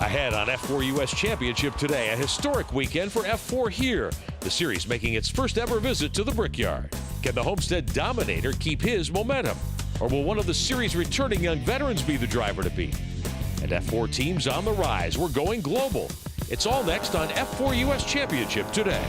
Ahead on F4 U.S. Championship today, a historic weekend for F4 here. The series making its first ever visit to the Brickyard. Can the Homestead Dominator keep his momentum? Or will one of the series returning young veterans be the driver to beat? And F4 teams on the rise. We're going global. It's all next on F4 U.S. Championship today.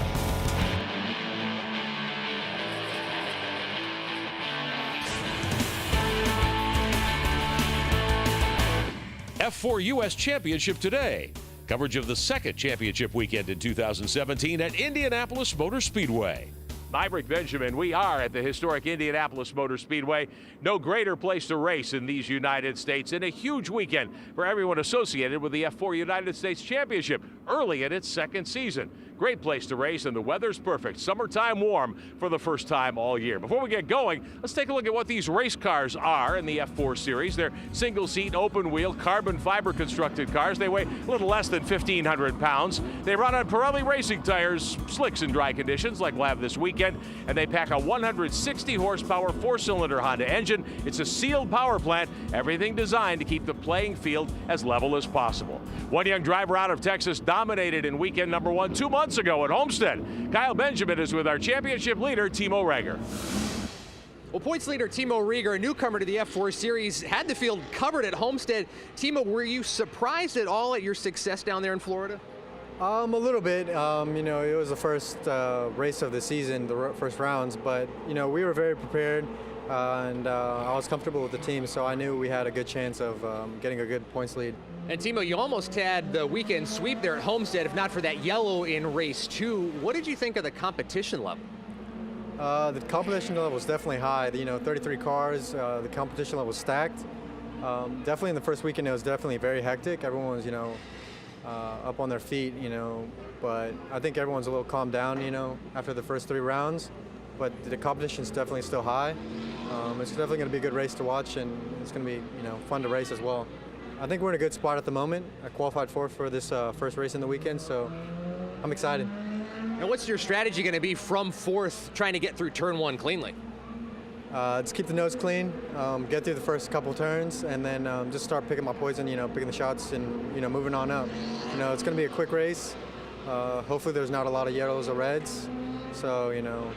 F4 U.S. Championship today. Coverage of the second championship weekend in 2017 at Indianapolis Motor Speedway. I'm Rick Benjamin. We are at the historic Indianapolis Motor Speedway. No greater place to race in these United States, and a huge weekend for everyone associated with the F4 United States Championship early in its second season. Great place to race, and the weather's perfect. Summertime warm for the first time all year. Before we get going, let's take a look at what these race cars are in the F4 series. They're single-seat, open-wheel, carbon fiber constructed cars. They weigh a little less than 1,500 pounds. They run on Pirelli racing tires, slicks in dry conditions like we'll have this weekend, and they pack a 160 horsepower four-cylinder Honda engine. It's a sealed power plant, everything designed to keep the playing field as level as possible. One young driver out of Texas dominated in weekend number one 2 months ago at Homestead. Kyle Benjamin is with our championship leader, Timo Reger. Well, points leader Timo Reger, a newcomer to the F4 Series, had the field covered at Homestead. Timo, were you surprised at all at your success down there in Florida? A little bit. You know, it was the first race of the season, the first rounds, but, you know, we were very prepared, and I was comfortable with the team, so I knew we had a good chance of getting a good points lead. And Timo, you almost had the weekend sweep there at Homestead, if not for that yellow in race 2. What did you think of the competition level? The competition level was definitely high. You know, 33 cars, the competition level was stacked. Definitely in the first weekend, it was definitely very hectic. Everyone was, you know, up on their feet, you know, but I think everyone's a little calmed down, you know, after the first 3 rounds. But the competition's definitely still high. It's definitely going to be a good race to watch, and it's going to be, you know, fun to race as well. I think we're in a good spot at the moment. I qualified for this first race in the weekend, so I'm excited. And what's your strategy going to be from fourth, trying to get through turn 1 cleanly? Just keep the nose clean, get through the first couple turns, and then just start picking my poison, you know, picking the shots and, you know, moving on up. You know, it's going to be a quick race. Hopefully there's not a lot of yellows or reds. So, you know,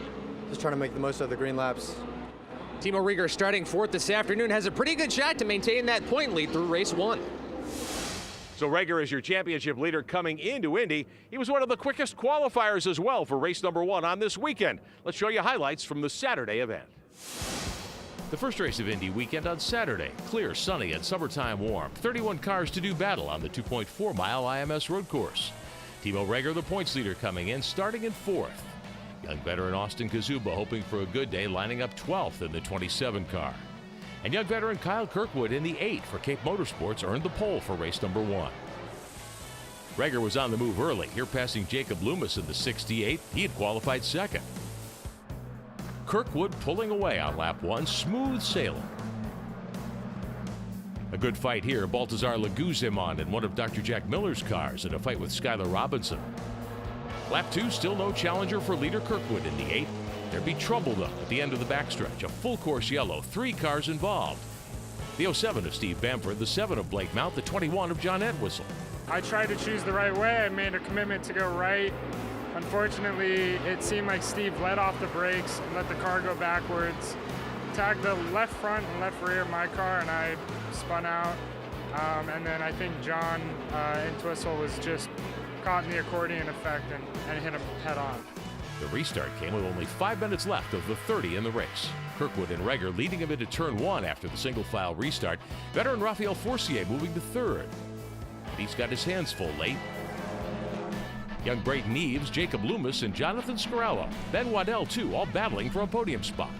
just trying to make the most of the green laps. Timo Reger starting fourth this afternoon has a pretty good shot to maintain that point lead through race 1. So Reger is your championship leader coming into Indy. He was one of the quickest qualifiers as well for race number 1 on this weekend. Let's show you highlights from the Saturday event. The first race of Indy weekend on Saturday. Clear, sunny, and summertime warm. 31 cars to do battle on the 2.4-mile IMS road course. Timo Reger, the points leader, coming in, starting in 4th. Young veteran Austin Kazuba hoping for a good day, lining up 12th in the 27 car. And young veteran Kyle Kirkwood in the 8 for Cape Motorsports earned the pole for race number 1. Reger was on the move early, here passing Jacob Loomis in the 68. He had qualified 2nd. Kirkwood pulling away on lap 1, smooth sailing. A good fight here. Baltazar Laguzimon in one of Dr. Jack Miller's cars in a fight with Skylar Robinson. Lap 2, still no challenger for leader Kirkwood in the 8. There'd be trouble, though, at the end of the backstretch. A full course yellow, 3 cars involved. The 07 of Steve Bamford, the 7 of Blake Mount, the 21 of John Entwistle. I tried to choose the right way. I made a commitment to go right. Unfortunately, it seemed like Steve let off the brakes and let the car go backwards. Tagged the left front and left rear of my car, and I spun out. And then I think John Entwistle was just caught in the accordion effect and hit him head on. The restart came with only 5 minutes left of the 30 in the race. Kirkwood and Reger leading him into turn 1 after the single file restart. Veteran Ralphael Forcier moving to 3rd. He's got his hands full late. Young Brayton Eves, Jacob Loomis, and Jonathan Scarallo. Then Waddell, too, all battling for a podium spot.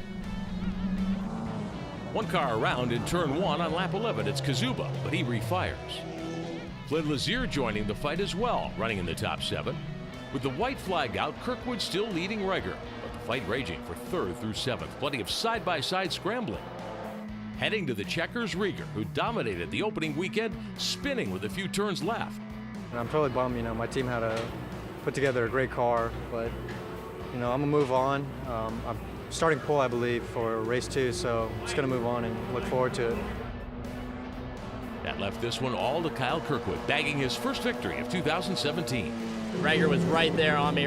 1 car around in turn 1 on lap 11. It's Kazuba, but he refires. Flynn Lazier joining the fight as well, running in the top 7. With the white flag out, Kirkwood still leading Reger, but the fight raging for 3rd through 7th. Plenty of side-by-side scrambling. Heading to the checkers, Reger, who dominated the opening weekend, spinning with a few turns left. And I'm totally bummed, you know, my team had to put together a great car, but, you know, I'm gonna move on. I'm starting pole, I believe, for race 2, so I'm just gonna move on and look forward to it. That left this one all to Kyle Kirkwood, bagging his first victory of 2017. Rager was right there on me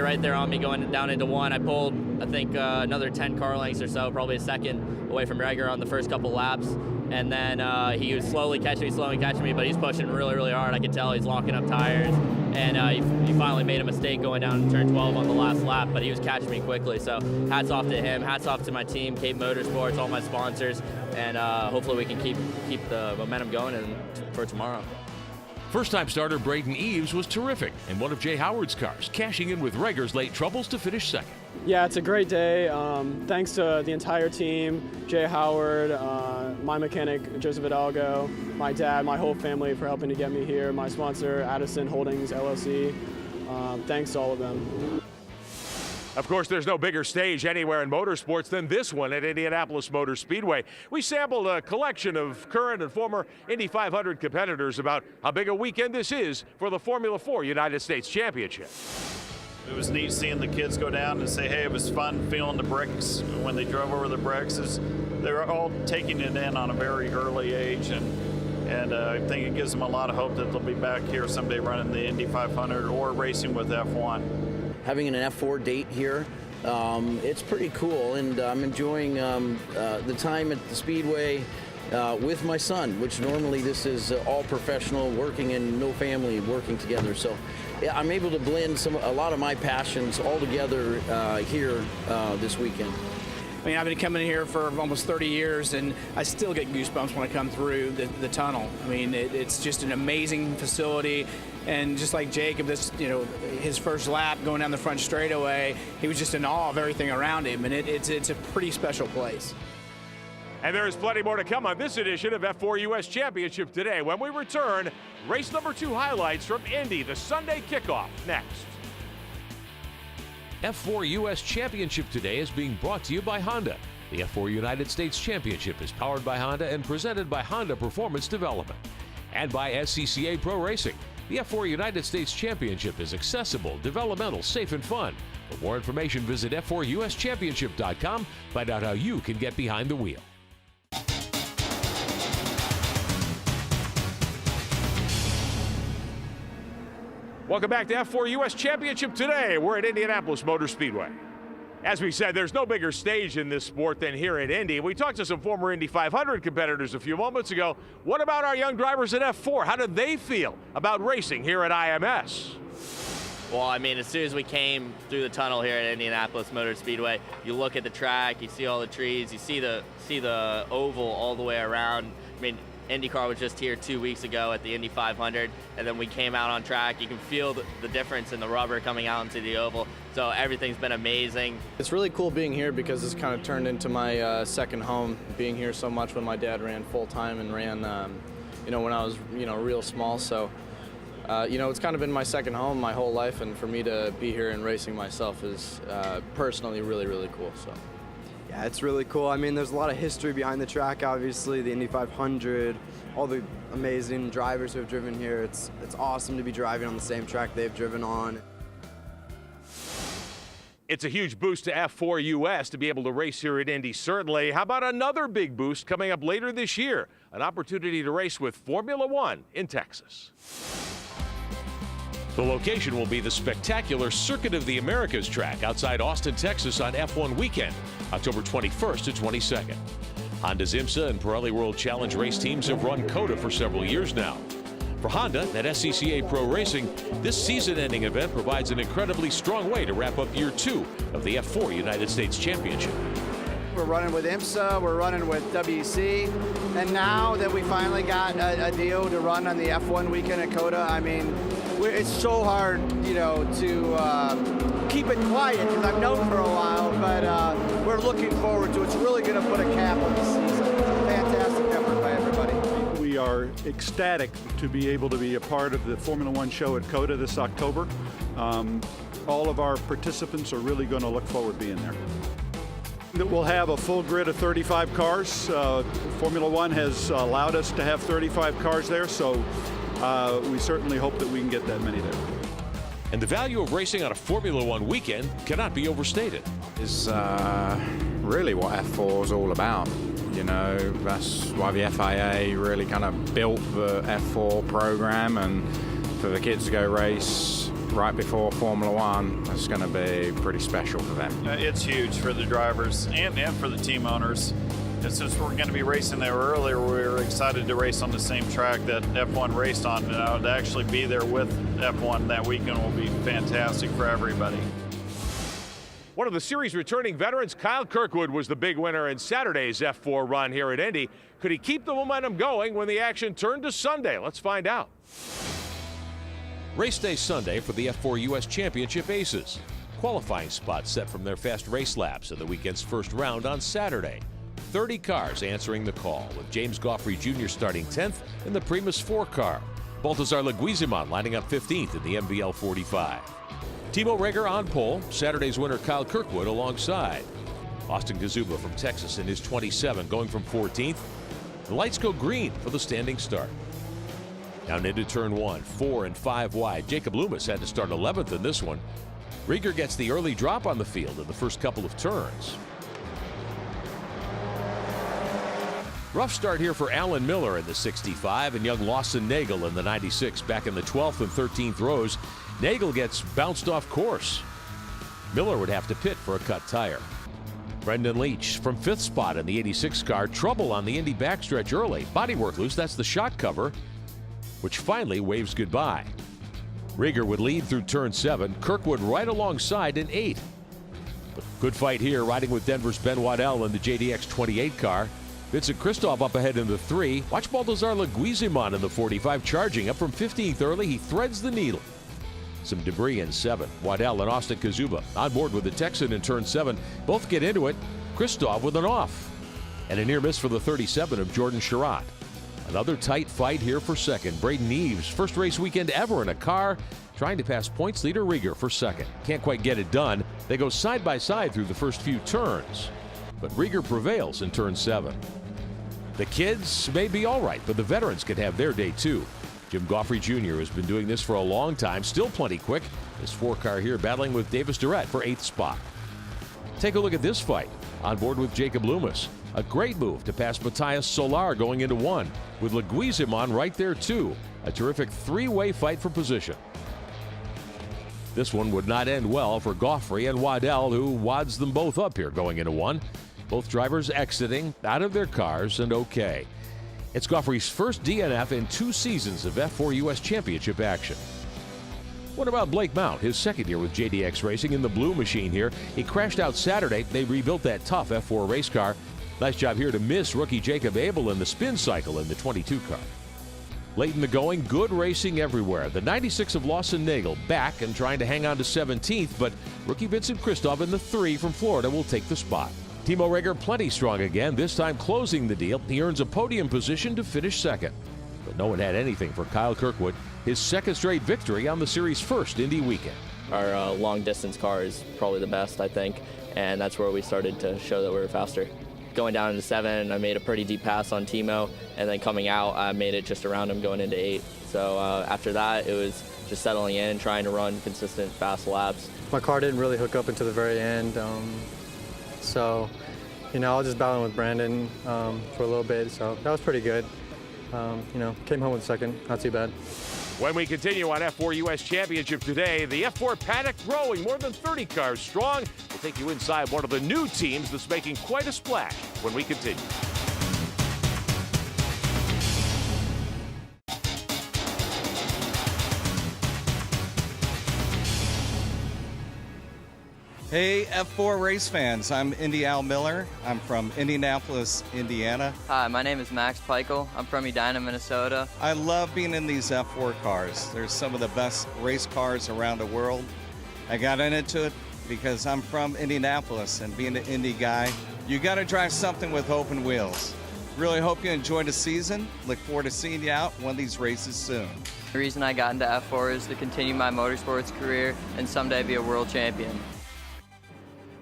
going down into one. I pulled, I think, another 10 car lengths or so, probably a second away from Rager on the first couple laps. And then he was slowly catching me, but he's pushing really, really hard. I could tell he's locking up tires. And he finally made a mistake going down turn 12 on the last lap, but he was catching me quickly. So hats off to him, hats off to my team, Cape Motorsports, all my sponsors, and hopefully we can keep the momentum going for tomorrow. First-time starter Braden Eves was terrific in one of Jay Howard's cars, cashing in with Rager's late troubles to finish second. Yeah, it's a great day. Thanks to the entire team, Jay Howard, my mechanic, Joseph Hidalgo, my dad, my whole family for helping to get me here, my sponsor, Addison Holdings, LLC. Thanks to all of them. Of course, there's no bigger stage anywhere in motorsports than this one at Indianapolis Motor Speedway. We sampled a collection of current and former Indy 500 competitors about how big a weekend this is for the Formula 4 United States Championship. It was neat seeing the kids go down and say, hey, it was fun feeling the bricks when they drove over the bricks. They were all taking it in on a very early age, and I think it gives them a lot of hope that they'll be back here someday running the Indy 500 or racing with F1. Having an F4 date here, it's pretty cool, and I'm enjoying the time at the Speedway with my son, which normally this is all professional, working and no family working together. So yeah, I'm able to blend a lot of my passions all together here this weekend. I mean, I've been coming here for almost 30 years, and I still get goosebumps when I come through the tunnel. I mean, it's just an amazing facility, and just like Jacob, his first lap going down the front straightaway, he was just in awe of everything around him, and it's a pretty special place. And there is plenty more to come on this edition of F4 U.S. Championship today. When we return, race number 2 highlights from Indy, the Sunday kickoff, next. F4 U.S. Championship today is being brought to you by Honda. The F4 United States Championship is powered by Honda and presented by Honda Performance Development. And by SCCA Pro Racing. The F4 United States Championship is accessible, developmental, safe, and fun. For more information, visit F4USChampionship.com. Find out how you can get behind the wheel. Welcome back to F4 U.S. Championship today. We're at Indianapolis Motor Speedway. As we said, there's no bigger stage in this sport than here at Indy. We talked to some former Indy 500 competitors a few moments ago. What about our young drivers at F4? How did they feel about racing here at IMS? Well, I mean, as soon as we came through the tunnel here at Indianapolis Motor Speedway, you look at the track, you see all the trees, you see the oval all the way around. I mean, IndyCar was just here 2 weeks ago at the Indy 500, and then we came out on track. You can feel the difference in the rubber coming out into the oval. So everything's been amazing. It's really cool being here because it's kind of turned into my second home, being here so much when my dad ran full-time and ran, when I was, real small. So, it's kind of been my second home my whole life, and for me to be here and racing myself is personally really, really cool. So. Yeah, it's really cool. I mean, there's a lot of history behind the track, obviously, the Indy 500, all the amazing drivers who have driven here. It's awesome to be driving on the same track they've driven on. It's a huge boost to F4 U.S. to be able to race here at Indy, certainly. How about another big boost coming up later this year? An opportunity to race with Formula 1 in Texas. The location will be the spectacular Circuit of the Americas track outside Austin, Texas on F1 weekend, October 21st to 22nd. Honda's IMSA and Pirelli World Challenge race teams have run COTA for several years now. For Honda at SCCA Pro Racing, this season-ending event provides an incredibly strong way to wrap up year 2 of the F4 United States Championship. We're running with IMSA, we're running with WEC, and now that we finally got a deal to run on the F1 weekend at COTA, I mean, it's so hard, to keep it quiet because I've known for a while, but we're looking forward to it. It's really going to put a cap on the season. It's a fantastic effort by everybody. We are ecstatic to be able to be a part of the Formula 1 show at COTA this October. All of our participants are really going to look forward to being there. We'll have a full grid of 35 cars. Formula 1 has allowed us to have 35 cars there, so we certainly hope that we can get that many there. And the value of racing on a Formula 1 weekend cannot be overstated. It's really what F4 is all about. You know, that's why the FIA really kind of built the F4 program, and for the kids to go race right before Formula One, it's going to be pretty special for them. It's huge for the drivers and for the team owners. And since we're going to be racing there earlier, we were excited to race on the same track that F1 raced on. To actually be there with F1 that weekend will be fantastic for everybody. One of the series returning veterans, Kyle Kirkwood, was the big winner in Saturday's F4 run here at Indy. Could he keep the momentum going when the action turned to Sunday? Let's find out. Race day Sunday for the F4 U.S. Championship Aces. Qualifying spots set from their fast race laps in the weekend's first round on Saturday. 30 cars answering the call, with James Goffrey Jr. starting 10th in the Primus 4 car. Baltazar Leguizamon lining up 15th in the MVL 45. Timo Rager on pole, Saturday's winner Kyle Kirkwood alongside. Austin Kazuba from Texas in his 27 going from 14th. The lights go green for the standing start. Down into turn 1, 4 and 5 wide. Jacob Loomis had to start 11th in this one. Rieger gets the early drop on the field in the first couple of turns. Rough start here for Alan Miller in the 65 and young Lawson Nagel in the 96 back in the 12th and 13th rows. Nagel gets bounced off course. Miller would have to pit for a cut tire. Brendan Leach from 5th spot in the 86 car. Trouble on the Indy backstretch early. Bodywork loose, that's the shot cover, which finally waves goodbye. Rieger would lead through turn 7. Kirkwood right alongside in 8. But good fight here, riding with Denver's Ben Waddell in the JDX 28 car. Vincent Christoph up ahead in the 3. Watch Baltazar Leguizamon in the 45 charging up from 15th early. He threads the needle. Some debris in 7. Waddell and Austin Kazuba on board with the Texan in turn 7. Both get into it. Christoph with an off. And a near miss for the 37 of Jordan Sherratt. Another tight fight here for second. Braden Eves, first race weekend ever in a car, trying to pass points leader Rieger for second. Can't quite get it done. They go side by side through the first few turns. But Rieger prevails in turn 7. The kids may be all right, but the veterans could have their day too. Jim Goffrey Jr. has been doing this for a long time, still plenty quick. This 4 car here battling with Davis Durrett for 8th spot. Take a look at this fight. On board with Jacob Loomis. A great move to pass Matthias Solar going into 1, with Leguizamon right there too. A terrific 3-way fight for position. This one would not end well for Goffrey and Waddell, who wads them both up here going into 1. Both drivers exiting out of their cars and okay. It's Goffrey's first DNF in 2 seasons of F4 U.S. Championship action. What about Blake Mount, his second year with JDX Racing in the blue machine here? He crashed out Saturday. They rebuilt that tough F4 race car. Nice job here to miss rookie Jacob Abel in the spin cycle in the 22 car. Late in the going, good racing everywhere. The 96 of Lawson Nagel back and trying to hang on to 17th, but rookie Vincent Christoph in the 3 from Florida will take the spot. Timo Rager plenty strong again, this time closing the deal. He earns a podium position to finish second. But no one had anything for Kyle Kirkwood, his second straight victory on the series' first Indy weekend. Our long distance car is probably the best, I think, and that's where we started to show that we were faster. Going down into 7, I made a pretty deep pass on Timo, and then coming out, I made it just around him going into 8. So after that, it was just settling in, trying to run consistent, fast laps. My car didn't really hook up until the very end, so, you know, I was just battling with Brandon for a little bit, so that was pretty good. You know, came home with second, not too bad. When we continue on F4 U.S. Championship today, the F4 paddock growing more than 30 cars strong. We'll take you inside one of the new teams that's making quite a splash when we continue. Hey, F4 race fans. I'm Indy Al Miller. I'm from Indianapolis, Indiana. Hi, my name is Max Peichel. I'm from Edina, Minnesota. I love being in these F4 cars. They're some of the best race cars around the world. I got into it because I'm from Indianapolis, and being an Indy guy, you got to drive something with open wheels. Really hope you enjoy the season. Look forward to seeing you out one of these races soon. The reason I got into F4 is to continue my motorsports career and someday be a world champion.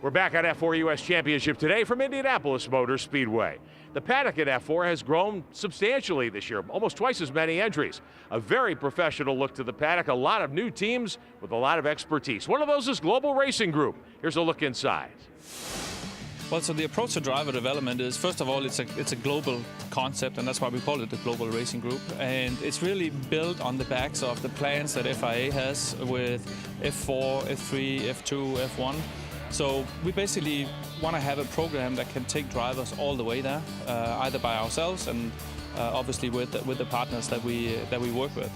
We're back on F4 U.S. Championship today from Indianapolis Motor Speedway. The paddock at F4 has grown substantially this year, almost twice as many entries. A very professional look to the paddock, a lot of new teams with a lot of expertise. One of those is Global Racing Group. Here's a look inside. Well, so the approach to driver development is, first of all, it's a global concept, and that's why we call it the Global Racing Group. And it's really built on the backs of the plans that FIA has with F4, F3, F2, F1. So we basically want to have a program that can take drivers all the way there, either by ourselves and obviously with the partners that we work with.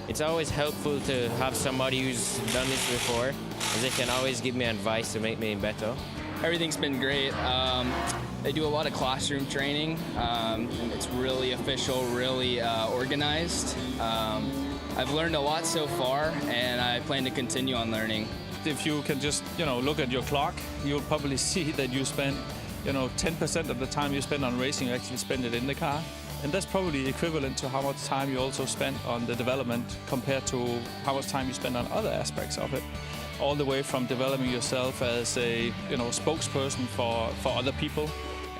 It's always helpful to have somebody who's done this before, as they can always give me advice to make me better. Everything's been great. They do a lot of classroom training. It's really official, really organized. I've learned a lot so far, and I plan to continue on learning. If you can just, look at your clock, you'll probably see that you spend, 10% of the time you spend on racing, you actually spend it in the car. And that's probably equivalent to how much time you also spend on the development compared to how much time you spend on other aspects of it. All the way from developing yourself as a spokesperson for other people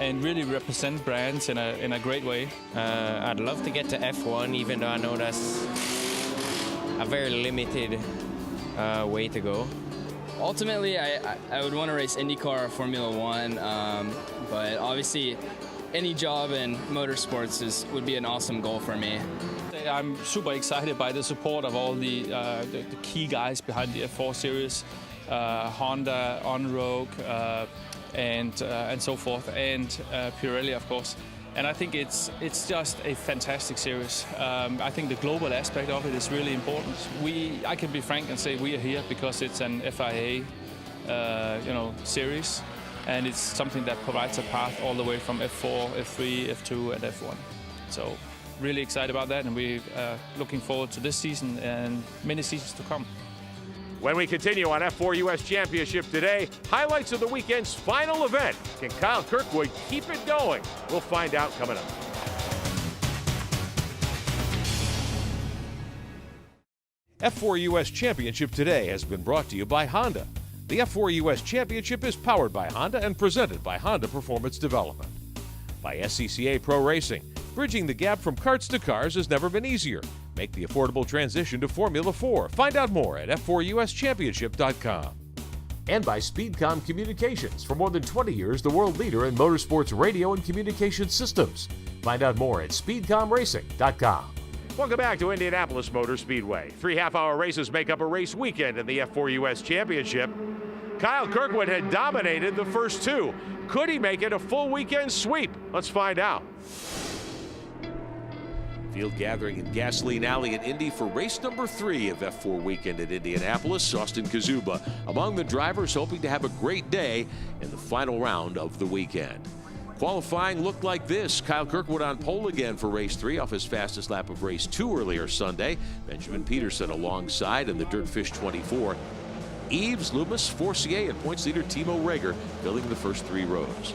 and really represent brands in a great way. I'd love to get to F1, even though I know that's a very limited way to go. Ultimately, I would want to race IndyCar or Formula One, but obviously any job in motorsports would be an awesome goal for me. I'm super excited by the support of all the key guys behind the F4 series, Honda, On-Rogue, and so forth, and Pirelli, of course. And I think it's just a fantastic series. I think the global aspect of it is really important. I can be frank and say we are here because it's an FIA, series, and it's something that provides a path all the way from F4, F3, F2, and F1. So really excited about that, and we're looking forward to this season and many seasons to come. When we continue on F4 U.S. Championship today, highlights of the weekend's final event. Can Kyle Kirkwood keep it going? We'll find out coming up. F4 U.S. Championship today has been brought to you by Honda. The F4 U.S. Championship is powered by Honda and presented by Honda Performance Development. By SCCA Pro Racing. Bridging the gap from karts to cars has never been easier. Make the affordable transition to Formula 4. Find out more at f4uschampionship.com. And by Speedcom Communications. For more than 20 years, the world leader in motorsports radio and communication systems. Find out more at speedcomracing.com. Welcome back to Indianapolis Motor Speedway. 3 half-hour races make up a race weekend in the F4 U.S. Championship. Kyle Kirkwood had dominated the first 2. Could he make it a full weekend sweep? Let's find out. Field gathering in Gasoline Alley at Indy for race number 3 of F4 weekend at Indianapolis. Austin Kazuba among the drivers hoping to have a great day in the final round of the weekend. Qualifying looked like this. Kyle Kirkwood on pole again for race 3 off his fastest lap of race 2 earlier Sunday. Benjamin Peterson alongside in the Dirtfish 24. Eves, Loomis, Forcier, and points leader Timo Rager filling the first 3 rows.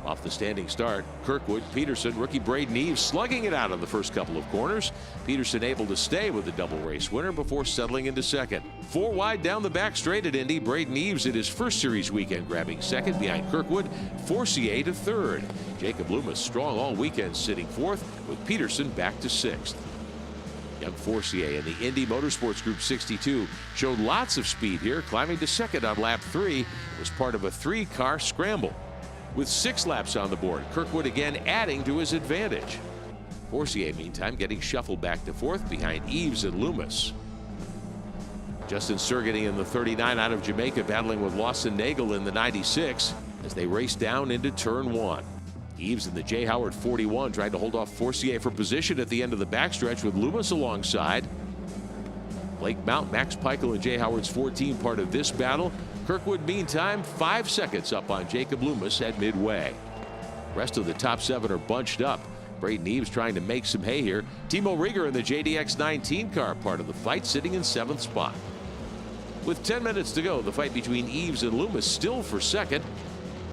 Off the standing start, Kirkwood, Peterson, rookie Braden Eves slugging it out in the first couple of corners. Peterson able to stay with the double race winner before settling into second. 4 wide down the back straight at Indy. Braden Eves in his first series weekend grabbing second behind Kirkwood. Forcier to third. Jacob Loomis strong all weekend sitting fourth with Peterson back to sixth. Young Forcier in the Indy Motorsports Group 62 showed lots of speed here, climbing to second on lap 3. It was part of a 3-car scramble. With 6 laps on the board, Kirkwood again adding to his advantage. Forcier, meantime, getting shuffled back to fourth behind Eves and Loomis. Justin Sergany in the 39 out of Jamaica battling with Lawson Nagel in the 96 as they race down into turn 1. Eves in the J. Howard 41 trying to hold off Forcier for position at the end of the backstretch with Loomis alongside. Blake Mount, Max Peichel, and J. Howard's 14 part of this battle. Kirkwood, meantime, 5 seconds up on Jacob Loomis at midway. Rest of the top 7 are bunched up. Braden Eves trying to make some hay here. Timo Rager in the JDX 19 car part of the fight, sitting in 7th spot. With 10 minutes to go, the fight between Eves and Loomis still for second.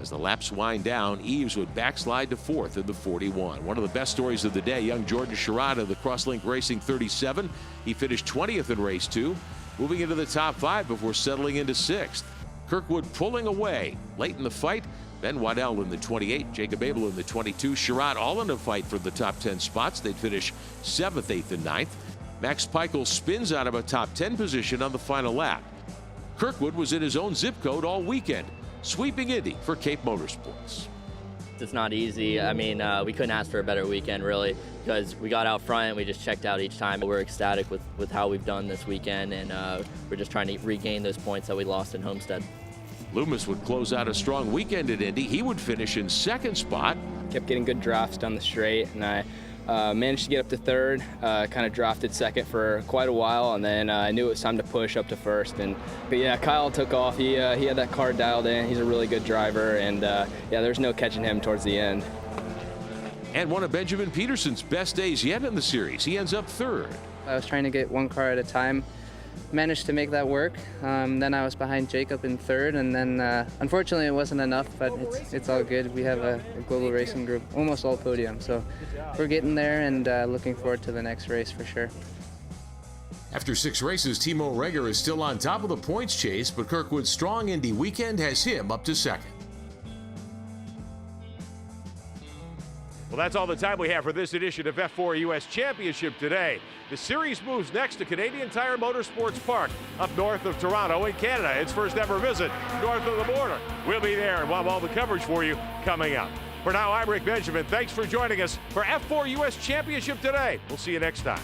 As the laps wind down, Eves would backslide to 4th in the 41. One of the best stories of the day, young Jordan Sherratt of the Crosslink Racing 37. He finished 20th in race 2, moving into the top 5 before settling into 6th. Kirkwood pulling away late in the fight. Then Waddell in the 28, Jacob Abel in the 22, Sherratt all in a fight for the top 10 spots. They'd finish 7th, 8th, and 9th. Max Peichel spins out of a top 10 position on the final lap. Kirkwood was in his own zip code all weekend. sweeping Indy for Cape Motorsports. It's not easy. I mean, we couldn't ask for a better weekend, really, because we got out front and we just checked out each time. We're ecstatic with how we've done this weekend, and we're just trying to regain those points that we lost in Homestead. Loomis would close out a strong weekend at Indy. He would finish in second spot. Kept getting good drafts down the straight, and I managed to get up to third, kind of drafted second for quite a while, and then I knew it was time to push up to first. But yeah, Kyle took off. He had that car dialed in. He's a really good driver, and yeah, there's no catching him towards the end. And one of Benjamin Peterson's best days yet in the series. He ends up third. I was trying to get one car at a time. Managed to make that work. Then I was behind Jacob in third, and then unfortunately it wasn't enough, but it's all good. We have a global racing group, almost all podium, so we're getting there and looking forward to the next race for sure. After 6 races, Timo Reger is still on top of the points chase, but Kirkwood's strong Indy weekend has him up to second. Well, that's all the time we have for this edition of F4 U.S. Championship today. The series moves next to Canadian Tire Motorsports Park up north of Toronto in Canada. Its first ever visit north of the border. We'll be there and we'll have all the coverage for you coming up. For now, I'm Rick Benjamin. Thanks for joining us for F4 U.S. Championship today. We'll see you next time.